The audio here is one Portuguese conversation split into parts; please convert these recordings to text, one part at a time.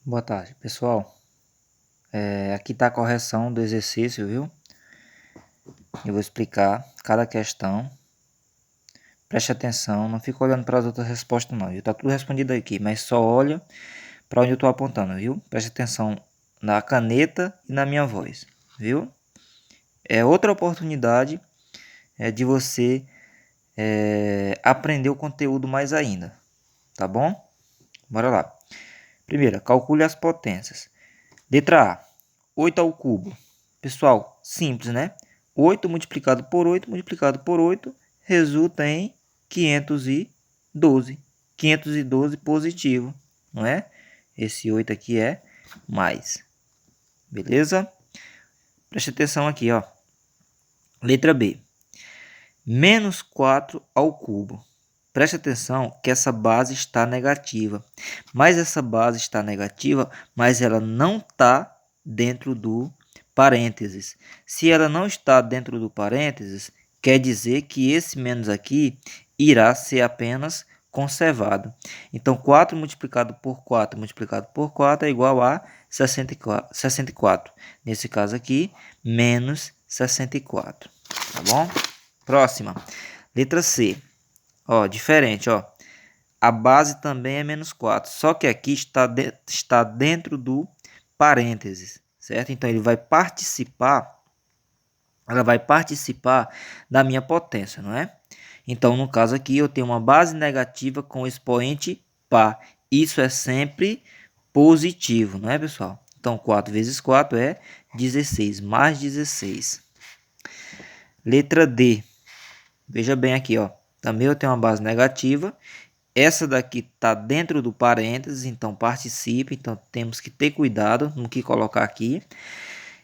Boa tarde, pessoal. Aqui está a correção do exercício, viu? Eu vou explicar cada questão. Preste atenção, não fica olhando para as outras respostas não. Está tudo respondido aqui, mas só olha para onde eu estou apontando, viu? Preste atenção na caneta e na minha voz, viu? É outra oportunidade de você aprender o conteúdo mais ainda, tá bom? Bora lá. Primeira, calcule as potências. Letra A, 8 ao cubo. Pessoal, simples, né? 8 multiplicado por 8 resulta em 512. 512 positivo, não é? Esse 8 aqui é mais. Beleza? Preste atenção aqui, ó. Letra B. Menos 4 ao cubo. Preste atenção que essa base está negativa. Mas essa base está negativa, mas ela não está dentro do parênteses. Se ela não está dentro do parênteses, quer dizer que esse menos aqui irá ser apenas conservado. Então, 4 multiplicado por 4 é igual a 64. Nesse caso aqui, menos 64. Tá bom? Próxima. Letra C. Ó, diferente, ó. A base também é menos 4, só que aqui está dentro do parênteses, certo? Então, ele vai participar, ela vai participar da minha potência, não é? Então, no caso aqui, eu tenho uma base negativa com expoente par. Isso é sempre positivo, não é, pessoal? Então, 4 vezes 4 é 16, mais 16. Letra D. Veja bem aqui, ó. Também eu tenho uma base negativa. Essa daqui está dentro do parênteses, então participe. Então temos que ter cuidado no que colocar aqui.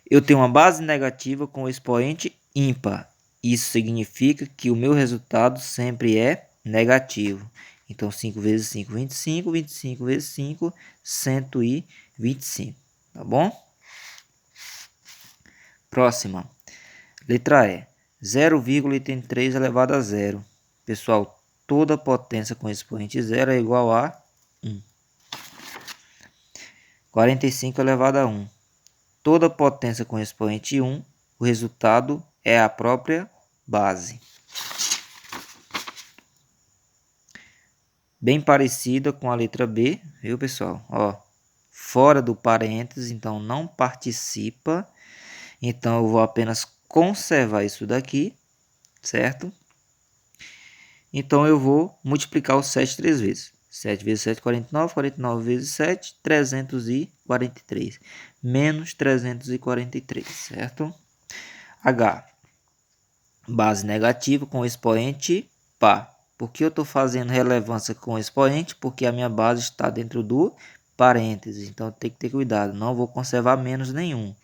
Eu tenho uma base negativa com expoente ímpar. Isso significa que o meu resultado sempre é negativo. Então 5 vezes 5, 25. 25 vezes 5, 125. Tá bom? Próxima. Letra E. 0,83 elevado a zero. Pessoal, toda potência com expoente zero é igual a 1. 45 elevado a 1. Toda potência com expoente 1, o resultado é a própria base. Bem parecida com a letra B, viu, pessoal? Ó, fora do parênteses, então não participa. Então eu vou apenas conservar isso daqui, certo? Então eu vou multiplicar o 7 três vezes. 7 vezes 7, 49. 49 vezes 7, 343. Menos 343, certo? H. Base negativa com expoente par. Por que eu estou fazendo relevância com expoente? Porque a minha base está dentro do parênteses. Então tem que ter cuidado. Não vou conservar menos nenhum.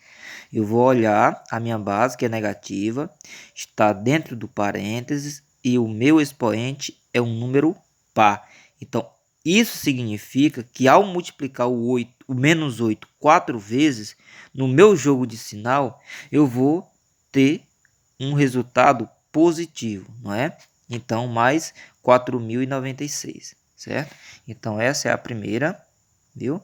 Eu vou olhar a minha base, que é negativa, está dentro do parênteses e o meu expoente é um número par. Então, isso significa que ao multiplicar o menos 8 4 vezes, no meu jogo de sinal, eu vou ter um resultado positivo, não é? Então, mais 4.096, certo? Então, essa é a primeira, viu?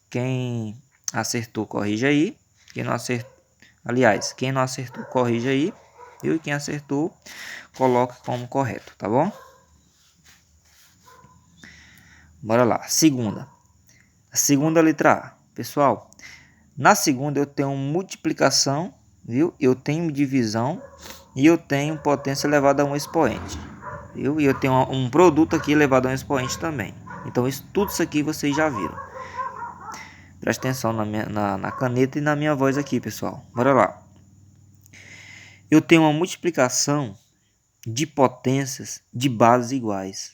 Quem acertou, corrige aí. Quem não acertou, aliás, quem não acertou, corrige aí, viu? E quem acertou, coloca como correto, tá bom? Bora lá. Segunda. A segunda letra A. Pessoal, na segunda eu tenho multiplicação, viu? Eu tenho divisão e eu tenho potência elevada a um expoente, viu? E eu tenho um produto aqui elevado a um expoente também. Então, tudo isso aqui vocês já viram. Presta atenção na caneta e na minha voz aqui, pessoal. Bora lá. Eu tenho uma multiplicação de potências de bases iguais.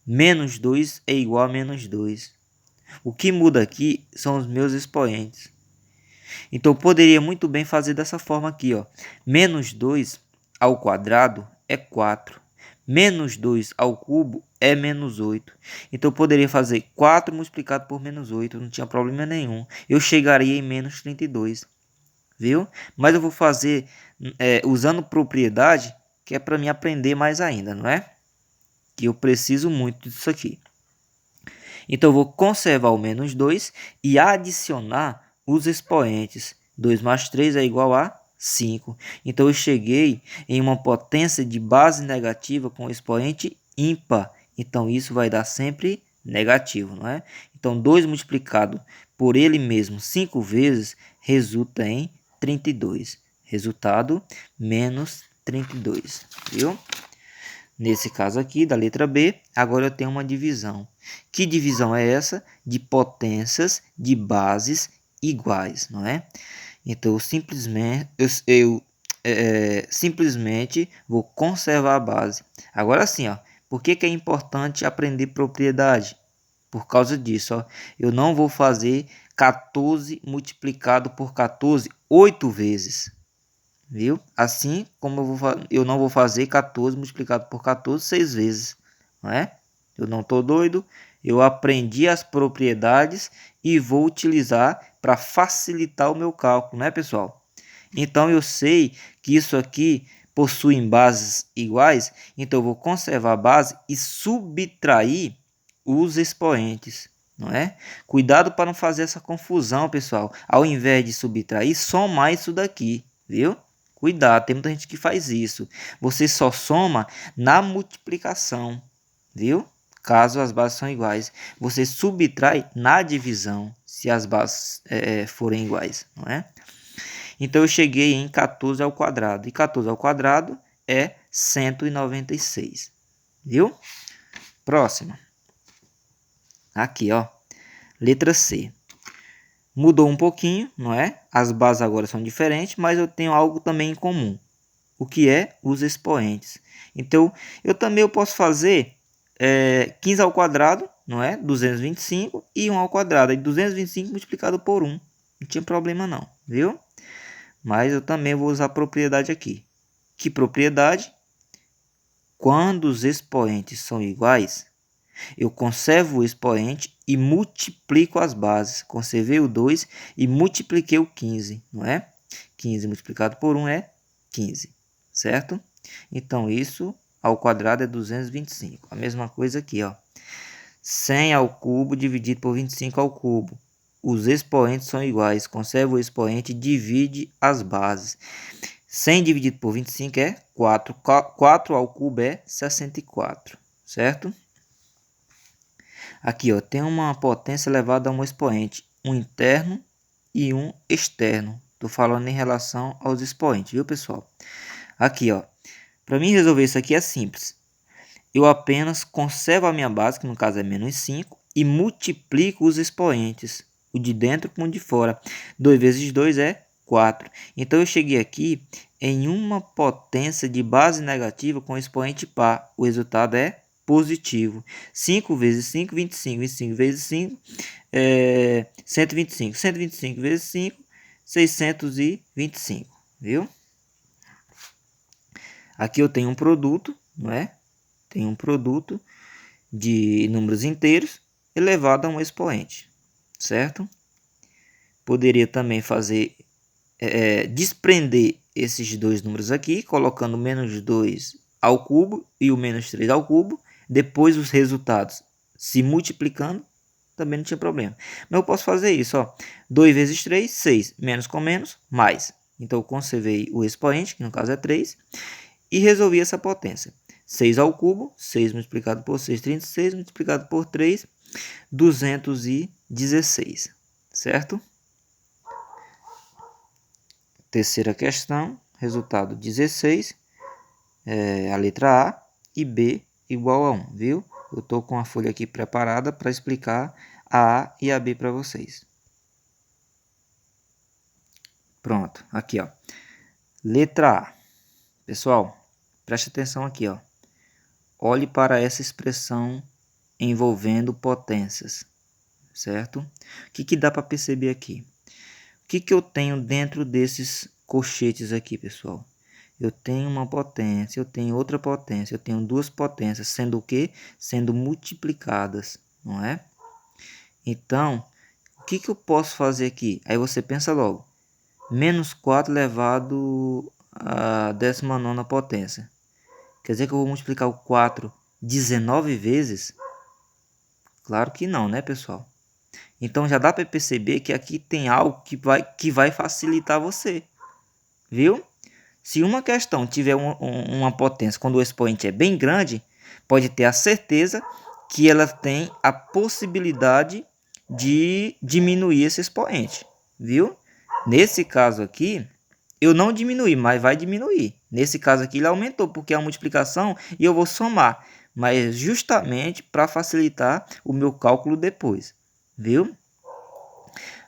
Menos 2 é igual a menos 2. O que muda aqui são os meus expoentes. Então, eu poderia muito bem fazer dessa forma aqui, ó. Menos 2 ao quadrado é 4. Menos 2 ao cubo é menos 8. Então, eu poderia fazer 4 multiplicado por menos 8. Não tinha problema nenhum. Eu chegaria em menos 32. Viu? Mas eu vou fazer usando propriedade, que é para mim aprender mais ainda, não é? Que eu preciso muito disso aqui. Então, eu vou conservar o menos 2 e adicionar os expoentes. 2 mais 3 é igual a 5. Então, eu cheguei em uma potência de base negativa com expoente ímpar. Então, isso vai dar sempre negativo, não é? Então, 2 multiplicado por ele mesmo 5 vezes resulta em 32. Resultado, menos 32, viu? Nesse caso aqui, da letra B, agora eu tenho uma divisão. Que divisão é essa? De potências de bases iguais, não é? Então, simplesmente vou conservar a base. Agora sim, ó, por que é importante aprender propriedade? Por causa disso, ó, eu não vou fazer 14 multiplicado por 14 8 vezes. Viu? Assim como eu não vou fazer 14 multiplicado por 14 6 vezes. Não é? Eu não estou doido. Eu aprendi as propriedades e vou utilizar para facilitar o meu cálculo, né, pessoal? Então, eu sei que isso aqui possui bases iguais. Então, eu vou conservar a base e subtrair os expoentes. Não é? Cuidado para não fazer essa confusão, pessoal. Ao invés de subtrair, somar isso daqui. Viu? Cuidado, tem muita gente que faz isso. Você só soma na multiplicação, viu? Caso as bases são iguais. Você subtrai na divisão, se as bases forem iguais, não é? Então, eu cheguei em 14 ao quadrado. E 14 ao quadrado é 196, viu? Próxima. Aqui, ó. Letra C. Mudou um pouquinho, não é? As bases agora são diferentes, mas eu tenho algo também em comum. O que é os expoentes. Então, eu posso fazer 15 ao quadrado, não é? 225 e 1 ao quadrado. E 225 multiplicado por 1. Não tinha problema não, viu? Mas eu também vou usar a propriedade aqui. Que propriedade? Quando os expoentes são iguais, eu conservo o expoente e multiplico as bases. Conservei o 2 e multipliquei o 15, não é? 15 multiplicado por 1 é 15, certo? Então, isso ao quadrado é 225. A mesma coisa aqui, ó. 100 ao cubo dividido por 25 ao cubo. Os expoentes são iguais. Conserva o expoente e divide as bases. 100 dividido por 25 é 4. 4 ao cubo é 64, certo? Aqui, ó, tem uma potência elevada a um expoente, um interno e um externo. Estou falando em relação aos expoentes, viu, pessoal? Aqui, ó, para mim resolver isso aqui é simples. Eu apenas conservo a minha base, que no caso é menos 5, e multiplico os expoentes, o de dentro com o de fora. 2 vezes 2 é 4. Então, eu cheguei aqui em uma potência de base negativa com expoente par. O resultado é positivo. 5 vezes 5, 25. 25 vezes 5, 125. 125 vezes 5, 625. Viu? Aqui eu tenho um produto, não é? Tem um produto de números inteiros elevado a um expoente, certo? Poderia também fazer, desprender esses dois números aqui, colocando menos 2 ao cubo e o menos 3 ao cubo. Depois os resultados se multiplicando, também não tinha problema. Mas eu posso fazer isso, ó. 2 vezes 3, 6. Menos com menos, mais. Então, eu conservei o expoente, que no caso é 3, e resolvi essa potência. 6 ao cubo, 6 multiplicado por 6, 36, multiplicado por 3, 216, certo? Terceira questão, resultado 16, a letra A e B igual a 1, viu? Eu estou com a folha aqui preparada para explicar a A e a B para vocês. Pronto, aqui, ó. Letra A. Pessoal, preste atenção aqui, ó. Olhe para essa expressão envolvendo potências, certo? O que dá para perceber aqui? O que eu tenho dentro desses colchetes aqui, pessoal? Eu tenho uma potência, eu tenho outra potência, eu tenho duas potências, sendo o quê? Sendo multiplicadas, não é? Então, o que eu posso fazer aqui? Aí você pensa logo, menos 4 elevado à 19ª potência. Quer dizer que eu vou multiplicar o 4 19 vezes? Claro que não, né, pessoal? Então já dá para perceber que aqui tem algo que vai facilitar você, viu? Se uma questão tiver uma potência quando o expoente é bem grande, pode ter a certeza que ela tem a possibilidade de diminuir esse expoente, viu? Nesse caso aqui, eu não diminui, mas vai diminuir. Nesse caso aqui, ele aumentou, porque é a multiplicação e eu vou somar. Mas justamente para facilitar o meu cálculo depois, viu?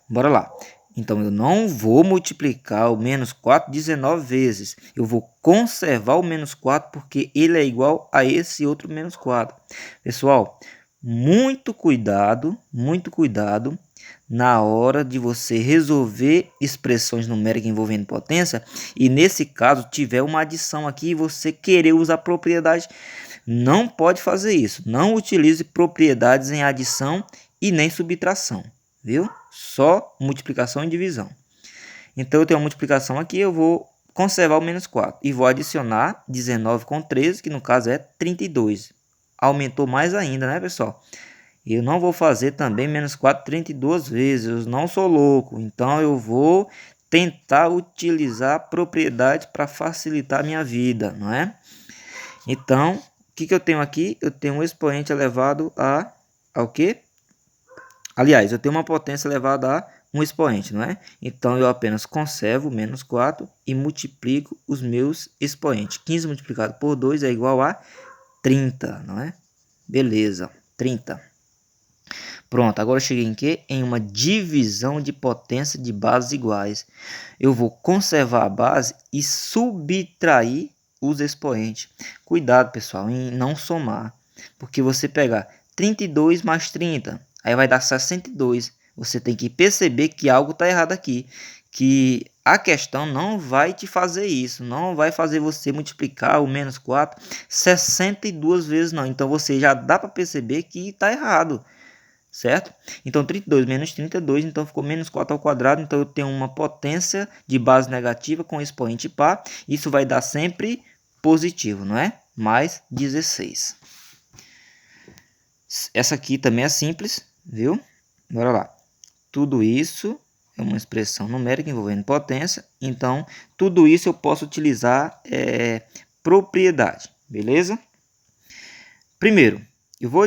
Bora lá. Então, eu não vou multiplicar o menos 4 19 vezes. Eu vou conservar o menos 4 porque ele é igual a esse outro menos 4. Pessoal, muito cuidado na hora de você resolver expressões numéricas envolvendo potência. E nesse caso, tiver uma adição aqui e você querer usar propriedade, não pode fazer isso. Não utilize propriedades em adição e nem subtração, viu? Só multiplicação e divisão. Então, eu tenho uma multiplicação aqui, eu vou conservar o menos 4. E vou adicionar 19 com 13, que no caso é 32. Aumentou mais ainda, né, pessoal? Eu não vou fazer também menos 4 32 vezes. Eu não sou louco. Então, eu vou tentar utilizar propriedade para facilitar a minha vida, não é? Então, o que eu tenho aqui? Eu tenho um expoente elevado ao quê? Aliás, eu tenho uma potência elevada a um expoente, não é? Então, eu apenas conservo menos 4 e multiplico os meus expoentes. 15 multiplicado por 2 é igual a 30, não é? Beleza, 30. Pronto, agora eu cheguei em quê? Em uma divisão de potência de bases iguais. Eu vou conservar a base e subtrair os expoentes. Cuidado, pessoal, em não somar. Porque você pegar 32 mais 30... aí vai dar 62. Você tem que perceber que algo está errado aqui. Que a questão não vai te fazer isso. Não vai fazer você multiplicar o menos 4 62 vezes não. Então você já dá para perceber que está errado. Certo? Então 32 menos 32. Então ficou menos 4 ao quadrado. Então eu tenho uma potência de base negativa com expoente par. Isso vai dar sempre positivo, não é? Mais 16. Essa aqui também é simples, viu? Bora lá. Tudo isso é uma expressão numérica envolvendo potência. Então, tudo isso eu posso utilizar propriedade, beleza? Primeiro, eu vou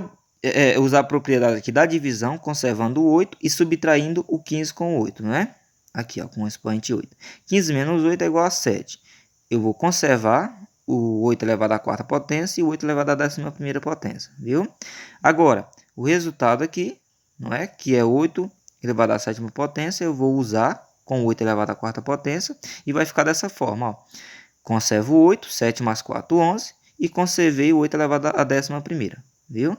usar a propriedade aqui da divisão, conservando o 8 e subtraindo o 15 com o 8, não é? Aqui, ó, com o expoente 8. 15 menos 8 é igual a 7. Eu vou conservar o 8 elevado à quarta potência e o 8 elevado à 11ª potência, viu? Agora, o resultado aqui, não é? Que é 8 elevado à 7ª potência, eu vou usar com 8 elevado à quarta potência e vai ficar dessa forma, ó. Conservo o 8, 7 mais 4, 11 e conservei o 8 elevado à 11ª, viu?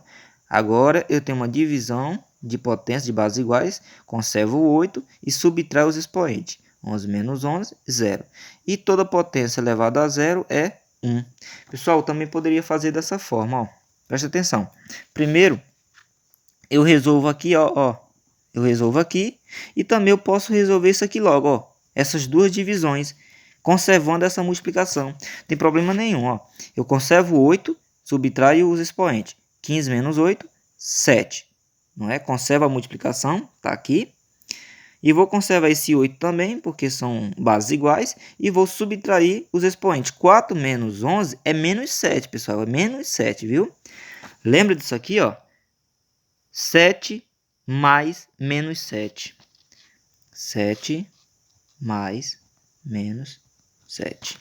Agora eu tenho uma divisão de potência de bases iguais, conservo o 8 e subtraio os expoentes. 11 menos 11, 0. E toda potência elevada a 0 é 1. Pessoal, eu também poderia fazer dessa forma, ó. Presta atenção. Primeiro, eu resolvo aqui, ó. Eu resolvo aqui e também eu posso resolver isso aqui logo, ó. Essas duas divisões, conservando essa multiplicação. Não tem problema nenhum, ó. Eu conservo 8, subtraio os expoentes. 15 menos 8, 7. Não é? Conserva a multiplicação, tá aqui. E vou conservar esse 8 também, porque são bases iguais. E vou subtrair os expoentes. 4 menos 11 é menos 7, pessoal. É menos 7, viu? Lembra disso aqui, ó? 7 mais menos 7. 7 mais menos 7.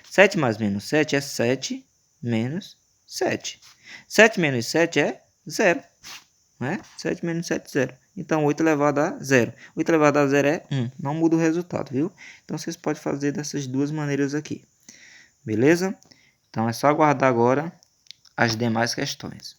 7 mais menos 7 é 7 menos 7. 7 menos 7 é 0. Não é? 7 menos 7 é 0. Então, 8 elevado a 0. 8 elevado a 0 é 1. Não muda o resultado, viu? Então, vocês podem fazer dessas duas maneiras aqui. Beleza? Então, é só aguardar agora as demais questões.